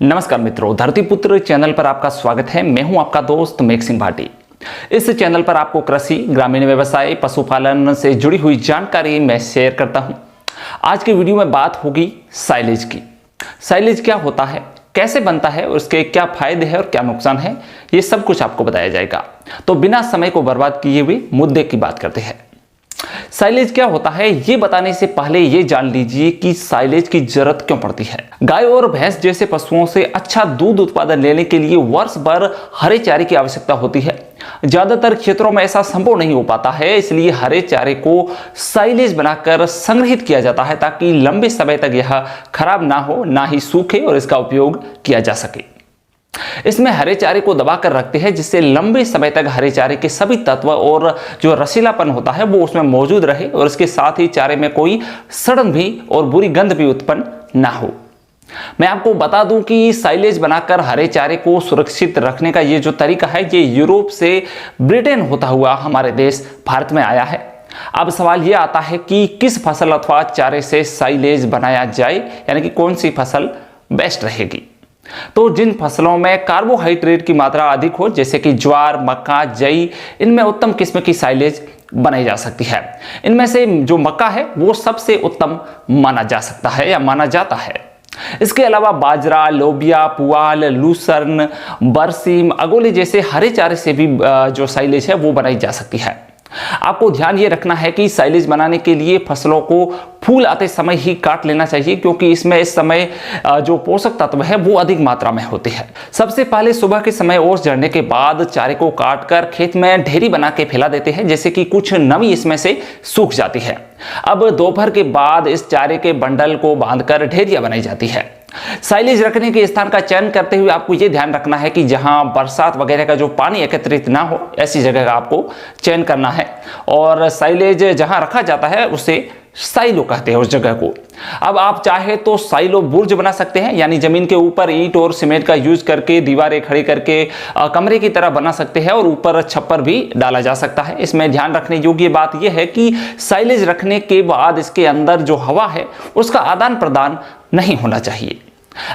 नमस्कार मित्रों, धरतीपुत्र चैनल पर आपका स्वागत है। मैं हूं आपका दोस्त मेघ सिंह भाटी। इस चैनल पर आपको कृषि, ग्रामीण व्यवसाय, पशुपालन से जुड़ी हुई जानकारी मैं शेयर करता हूं। आज की वीडियो में बात होगी साइलेज की। साइलेज क्या होता है, कैसे बनता है, उसके क्या फायदे हैं और क्या नुकसान है, ये सब कुछ आपको बताया जाएगा। तो बिना समय को बर्बाद किए हुए मुद्दे की बात करते हैं। साइलेज क्या होता है ये बताने से पहले ये जान लीजिए कि साइलेज की जरूरत क्यों पड़ती है। गाय और भैंस जैसे पशुओं से अच्छा दूध उत्पादन लेने के लिए वर्ष भर हरे चारे की आवश्यकता होती है। ज्यादातर क्षेत्रों में ऐसा संभव नहीं हो पाता है, इसलिए हरे चारे को साइलेज बनाकर संग्रहित किया जाता है ताकि लंबे समय तक यह खराब ना हो, ना ही सूखे और इसका उपयोग किया जा सके। इसमें हरे चारे को दबाकर रखते हैं जिससे लंबे समय तक हरे चारे के सभी तत्व और जो रसीलापन होता है वो उसमें मौजूद रहे और इसके साथ ही चारे में कोई सड़न भी और बुरी गंध भी उत्पन्न ना हो। मैं आपको बता दूं कि साइलेज बनाकर हरे चारे को सुरक्षित रखने का ये जो तरीका है ये यूरोप से ब्रिटेन होता हुआ हमारे देश भारत में आया है। अब सवाल ये आता है कि किस फसल अथवा चारे से साइलेज बनाया जाए, यानी कि कौन सी फसल बेस्ट रहेगी। तो जिन फसलों में कार्बोहाइड्रेट की मात्रा अधिक हो, जैसे कि ज्वार, मक्का, जई, इनमें उत्तम किस्म की साइलेज बनाई जा सकती है। इनमें से जो मक्का है वो सबसे उत्तम माना जा सकता है या माना जाता है। इसके अलावा बाजरा, लोबिया, पुआल, लूसर्न, बरसीम, अगोली जैसे हरे चारे से भी जो साइलेज है वो बनाई जा सकती है। आपको ध्यान ये रखना है कि साइलेज बनाने के लिए फसलों को फूल आते समय ही काट लेना चाहिए, क्योंकि इसमें इस समय जो पोषक तत्व है वो अधिक मात्रा में होते हैं। सबसे पहले सुबह के समय ओस झड़ने के बाद चारे को काटकर खेत में ढेरी बना के फैला देते हैं, जैसे कि कुछ नमी इसमें से सूख जाती है। अब दोपहर के बाद इस चारे के बंडल को बांधकर ढेरियां बनाई जाती है। साइलेज रखने के स्थान का चयन करते हुए आपको यह ध्यान रखना है कि जहां बरसात वगैरह का जो पानी एकत्रित ना हो, ऐसी जगह का आपको चयन करना है। और साइलेज जहां रखा जाता है उसे साइलो कहते हैं उस जगह को। अब आप चाहे तो साइलो बुर्ज बना सकते हैं, यानी जमीन के ऊपर ईंट और सीमेंट का यूज करके दीवारें खड़ी करके कमरे की तरह बना सकते हैं और ऊपर छप्पर भी डाला जा सकता है। इसमें ध्यान रखने योग्य बात यह है कि साइलेज रखने के बाद इसके अंदर जो हवा है उसका आदान प्रदान नहीं होना चाहिए।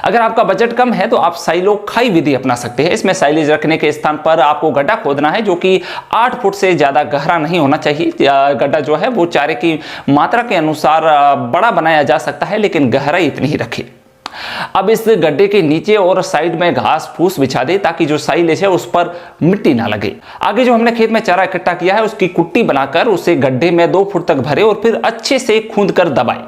अगर आपका बजट कम है तो आप साइलो खाई विधि अपना सकते हैं। इसमें साइलेज रखने के स्थान पर आपको गड्ढा खोदना है जो कि 8 फुट से ज्यादा गहरा नहीं होना चाहिए। गड्ढा जो है वो चारे की मात्रा के अनुसार बड़ा बनाया जा सकता है, लेकिन गहराई इतनी ही रखें। अब इस गड्ढे के नीचे और साइड में घास फूस बिछा दे ताकि जो साइलेज है उस पर मिट्टी ना लगे। आगे जो हमने खेत में चारा इकट्ठा किया है उसकी कुट्टी बनाकर उसे गड्ढे में 2 फुट तक भरे और फिर अच्छे से खूंद कर दबाए।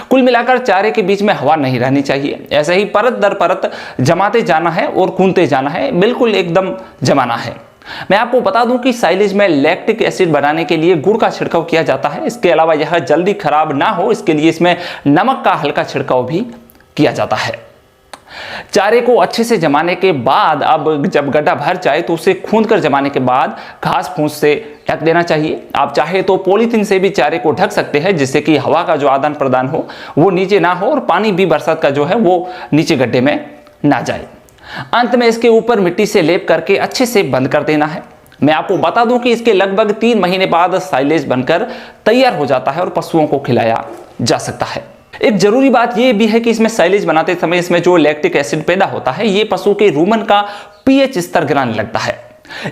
कुल मिलाकर चारे के बीच में हवा नहीं रहनी चाहिए। ऐसे ही परत दर परत जमाते जाना है और खूंदते जाना है, बिल्कुल एकदम जमाना है। मैं आपको बता दूं कि साइलेज में लैक्टिक एसिड बनाने के लिए गुड़ का छिड़काव किया जाता है। इसके अलावा यह जल्दी खराब ना हो इसके लिए इसमें नमक का हल्का छिड़काव भी किया जाता है। चारे को अच्छे से जमाने के बाद अब जब गड्ढा भर जाए तो उसे खूंद कर जमाने के बाद घास फूस से ढक देना चाहिए। आप चाहे तो पॉलीथीन से भी चारे को ढक सकते हैं, जिससे कि हवा का जो आदान प्रदान हो वो नीचे ना हो और पानी भी बरसात का जो है वो नीचे गड्ढे में ना जाए। अंत में इसके ऊपर मिट्टी से लेप करके अच्छे से बंद कर देना है। मैं आपको बता दूं कि इसके लगभग 3 महीने बाद साइलेज बनकर तैयार हो जाता है और पशुओं को खिलाया जा सकता है। एक जरूरी बात यह भी है कि इसमें साइलेज बनाते समय इसमें जो लैक्टिक एसिड पैदा होता है ये पशु के रूमन का पीएच स्तर गिराने लगता है।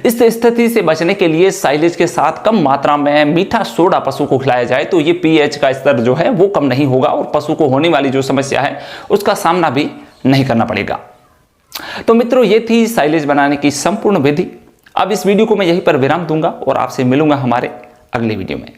इस स्थिति से बचने के लिए साइलेज के साथ कम मात्रा में मीठा सोडा पशु को खिलाया जाए तो ये पीएच का स्तर जो है वो कम नहीं होगा और पशु को होने वाली जो समस्या है उसका सामना भी नहीं करना पड़ेगा। तो मित्रों, ये थी साइलेज बनाने की संपूर्ण विधि। अब इस वीडियो को मैं यहीं पर विराम दूंगा और आपसे मिलूंगा हमारे अगले वीडियो में।